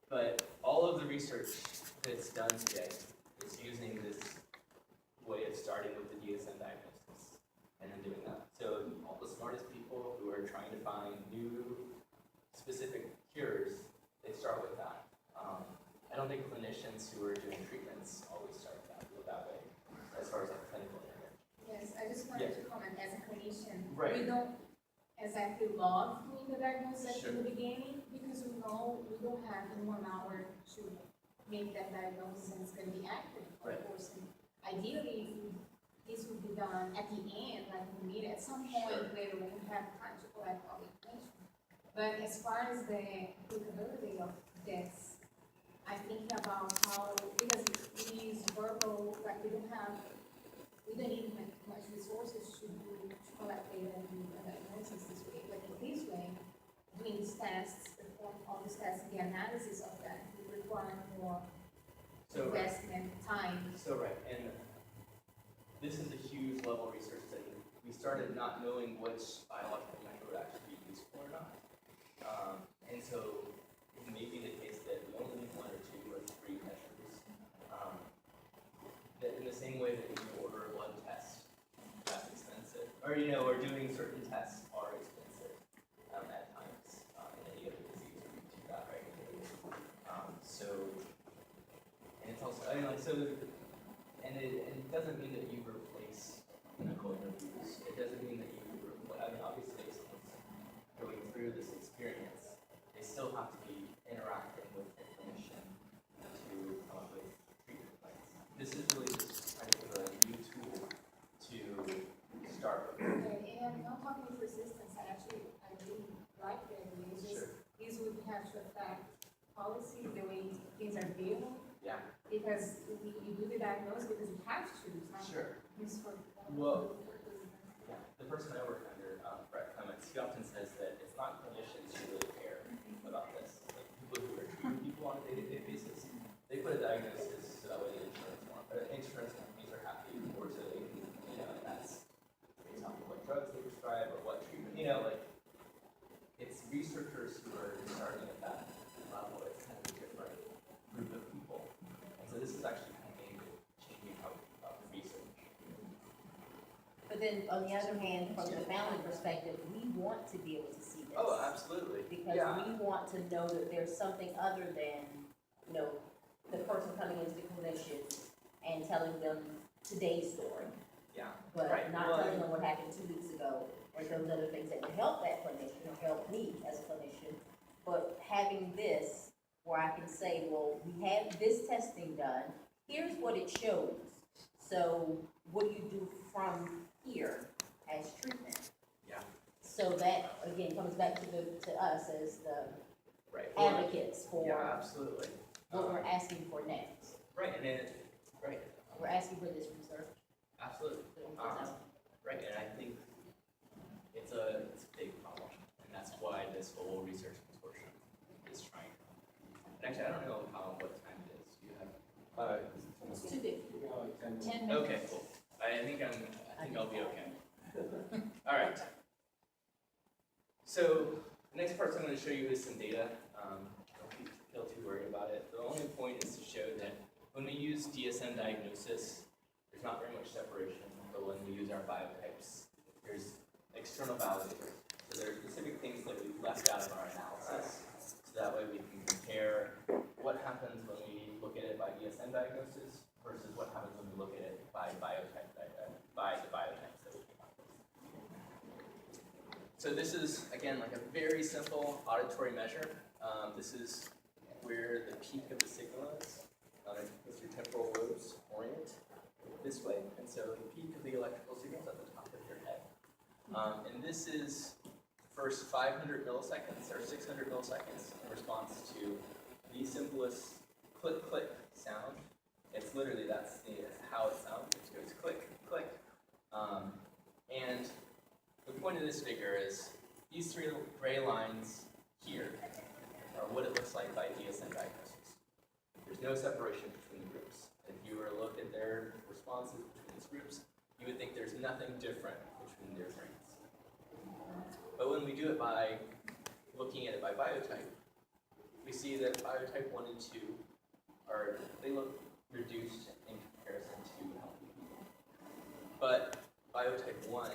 But all of the research that's done today is using this way of starting with the DSM diagnosis and then doing that. So all the smartest people who are trying to find new specific cures, they start with that. I don't think clinicians who are doing treatments always start that way, as far as like clinical area. Yes, I just wanted to comment as a clinician. Right. We don't exactly love doing the diagnosis Sure. in the beginning because we know we don't have in 1 hour to make that diagnosis and it's going to be accurate for Right. the person. Ideally, this would be done at the end, like we need at some point Sure. later when we have time to collect all the information. But as far as the applicability of this, I think about how, because we use verbal, like we don't need much resources to collect data and do the diagnosis this way. But in this way, doing these tests, perform all these tests, the analysis of that would require more investment, time. So right, and this is a huge level research study. We started not knowing which biological measure would actually be useful or not. And so it may be the case that we only need 1 or 2 or 3 measures. That in the same way that you order a blood test, that's expensive. Or, or doing certain tests are expensive at times in any other disease where you do that, right? And it's also, and it doesn't mean that you replace clinical interviews. It doesn't mean that you replace, obviously if someone's going through this experience, they still have to be interacting with the clinician to come up with treatment plans. This is really just kind of a new tool to start with. Okay, and not talking with resistance, I really like the idea. It's just, these would have to affect policy, the way things are built. Yeah. Because you do the diagnosis because you have to. It's not just for Well, yeah. The person I work under, Brett Clements, he often says that it's not clinicians who really care about this. Like people who are treating people on a day-to-day basis, they put a diagnosis so that way the insurance companies are happy, or so they can, and that's based on what drugs they prescribe or what treatment, it's researchers who are starting at that level. It's kind of a different group of people. And so this is actually kind of aimed at changing how we think about research. But then, on the other hand, from the family perspective, we want to be able to see this. Oh, absolutely. Because we want to know that there's something other than, the person coming into the clinician and telling them today's story. Yeah. But Right. not telling them what happened 2 weeks ago, or those other things that would help that clinician, or help me as a clinician. But having this, where I can say, well, we have this testing done, here's what it shows. So what do you do from here as treatment? Yeah. So that, again, comes back to us as the Right. advocates for Yeah, absolutely. what we're asking for next. Right, and right, We're asking for this research. absolutely. Right, and I think it's a big problem, and that's why this whole research consortium is trying. And actually, I don't know what time it is. Do you have? It's too big. 10 minutes. Okay, cool. I think I'll be okay. All right. So the next part I'm going to show you is some data. Don't feel too worried about it. The only point is to show that when we use DSM diagnosis, there's not very much separation. But when we use our biotypes, there's external validators. So there are specific things that we've left out of our analysis. So that way we can compare what happens when we look at it by DSM diagnosis versus what happens when we look at it by biotype, by the biotypes that we came up with. So this is, again, like a very simple auditory measure. This is where the peak of the signal is. As your temporal lobes orient this way, and so the peak of the electrical signal is at the top of your head. And this is the first 500 milliseconds or 600 milliseconds in response to the simplest click-click sound. It's literally, that's how it sounds. It goes click, click. And the point of this figure is these 3 gray lines here are what it looks like by DSM diagnosis. There's no separation between the groups. If you were to look at their responses between these groups, you would think there's nothing different between their brains. But when we do it by looking at it by biotype, we see that biotype 1 and 2 they look reduced in comparison to healthy people. But biotype 1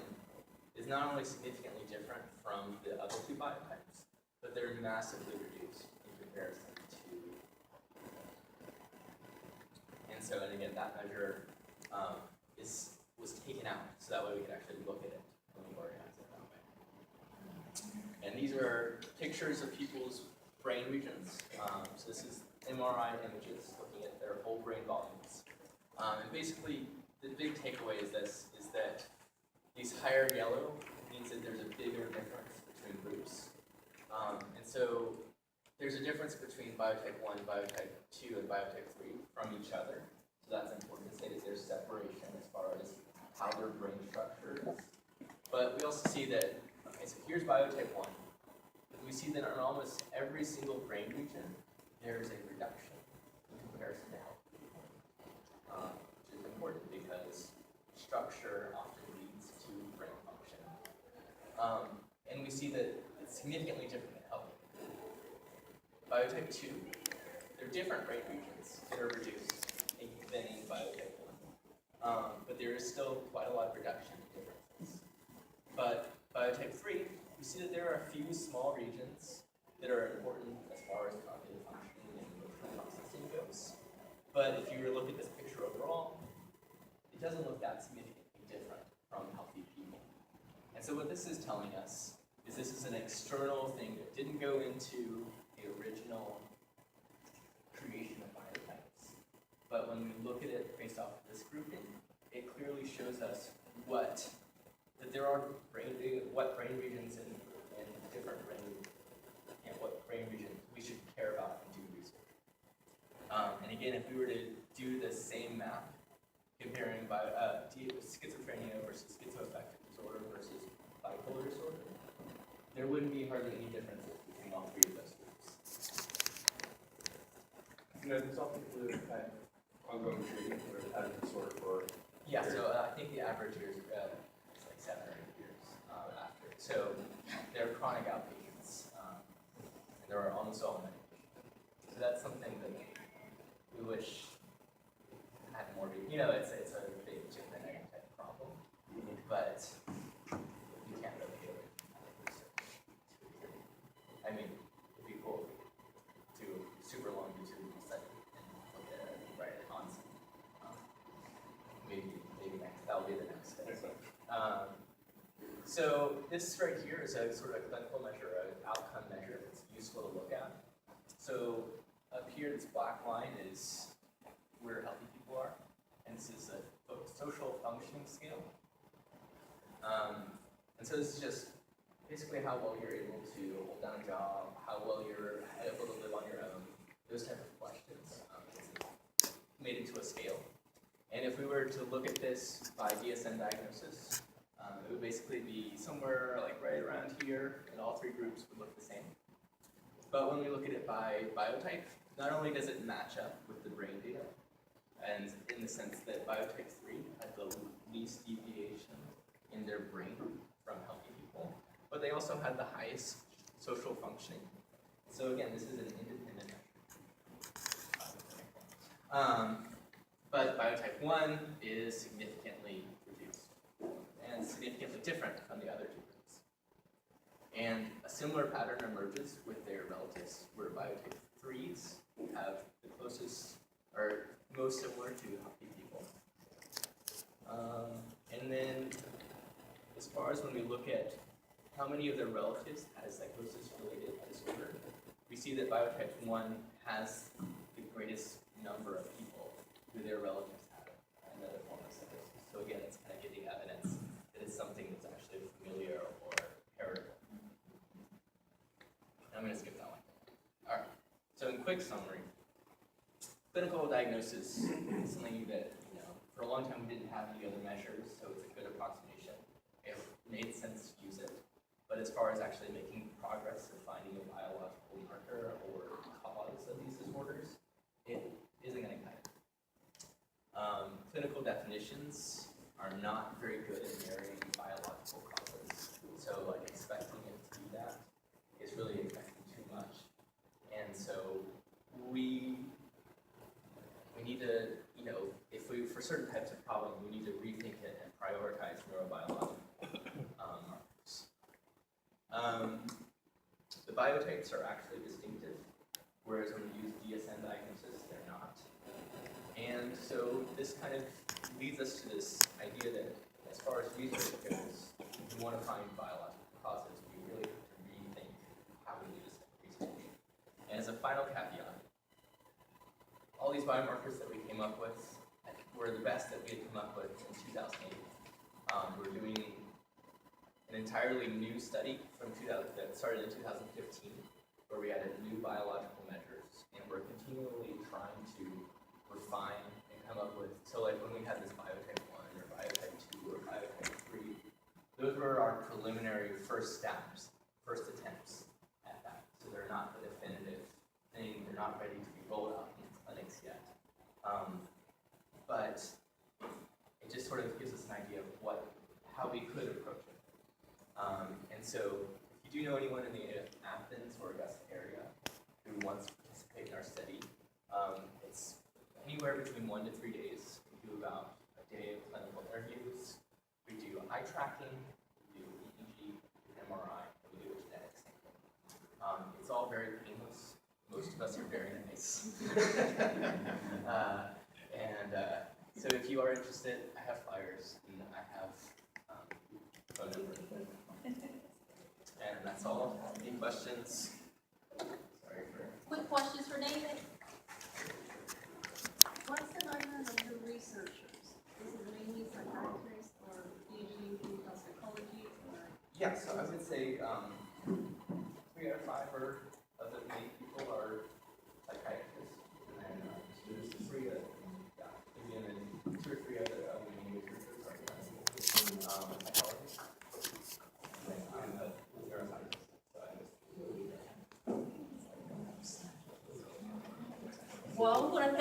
is not only significantly different from the other two biotypes, but they're massively reduced in comparison to. And so, and again, that measure was taken out, so that way we could actually look at it when we organize it that way. And these are pictures of people's brain regions. So this is MRI images looking at their whole brain volumes. And basically, the big takeaway is that these higher yellow means that there's a bigger difference between groups. And so there's a difference between biotype 1, biotype 2, and biotype 3 from each other. So that's important to say that there's separation as far as how their brain structure is. But we also see that, okay, so here's biotype 1. We see that in almost every single brain region, there's a reduction in comparison to healthy people. Which is important because structure often leads to brain function. And we see that it's significantly different in healthy people. Biotype 2, they're different brain regions that are reduced than in biotype 1. But there is still quite a lot of reduction in differences. But biotype 3, we see that there are a few small regions that are important as far as cognitive functioning and emotional processing goes. But if you were to look at this picture overall, it doesn't look that significantly different from healthy people. And so what this is telling us is this is an external thing that didn't go into the original creation of biotypes. But when we look at it based off of this grouping, it clearly shows us that there are what brain regions and different what brain regions we should care about and do research. And again, if we were to do the same map, comparing schizophrenia versus schizoaffective disorder versus bipolar disorder, there wouldn't be hardly any differences between all three of those groups. There's all people who have ongoing treatment or have had disorder for. Yeah, so I think the average years is like 7 or 8 years after. So they're chronic outpatients, and there are almost all medication. So that's something that we wish had more. It's a big genetic type problem, but you can't really do it. I mean, it'd be cool if we do a super longitudinal study and look at it right at onset. Maybe next. That'll be the next study. So this right here is a sort of clinical measure, an outcome measure that's useful to look at. So up here, this black line is where healthy people are, and this is a social functioning scale. And so this is just basically how well you're able to hold down a job, how well you're able to live on your own, those type of questions. It's made into a scale. And if we were to look at this by DSM diagnosis, it would basically be somewhere like right around here, and all three groups would look the same. But when we look at it by biotype, not only does it match up with the brain data, and in the sense that biotype 3 had the least deviation in their brain from healthy people, but they also had the highest social functioning. So again, this is an independent measure. But biotype 1 is significantly reduced and significantly different from the other two groups. And a similar pattern emerges with their relatives, where biotype 3s have the closest or most similar to healthy people. And then as far as when we look at how many of their relatives had a psychosis-related disorder, we see that biotype 1 has the greatest number of people who their relatives had another form of psychosis. So again, it's kind of giving evidence that it's something that's actually familiar or heritable. I'm going to skip that one. All right. So in quick summary, clinical diagnosis is something that, for a long time we didn't have any other measures, so it's a good approximation. It made sense to use it. But as far as actually making progress of finding a biological marker or cause of these disorders, it isn't going to cut it. Clinical definitions are not very good at marrying biological causes. So expecting it to be that is really expecting too much. And so The biotypes are actually distinctive, whereas when we use DSM diagnosis, they're not. And so this kind of leads us to this idea that as far as research goes, if we want to find biological causes, we really have to rethink how we do this research. And as a final caveat, all these biomarkers that we came up with were the best that we had come up with in 2008. We're doing an entirely new study from that started in 2015, where we added new biological measures, and we're continually trying to refine and come up with. So, like when we had this biotype 1 or biotype 2 or biotype 3, those were our preliminary first steps, first attempts at that. So they're not the definitive thing. They're not ready to be rolled out in clinics yet. But it just sort of gives us an idea of how we could approach it. And so, if you do know anyone in the Athens or Augusta area who wants to participate in our study, it's anywhere between 1 to 3 days. We do about a day of clinical interviews. We do eye tracking, we do EEG, MRI, and we do a genetic sampling. It's all very painless. Most of us are very nice. So if you are interested, I have flyers and I have phone numbers. And that's all. Any questions? Sorry for. Quick questions for David? What's the background of your researchers? Is it mainly psychiatrists or PhD in psychology or? Yeah, so I would say 3 out of 5 of the main people are psychiatrists, and then there's 3 that, yeah, and then 2 or 3 other main researchers are psychologists. And then I'm a neuroscientist, so I just. Well, we're gonna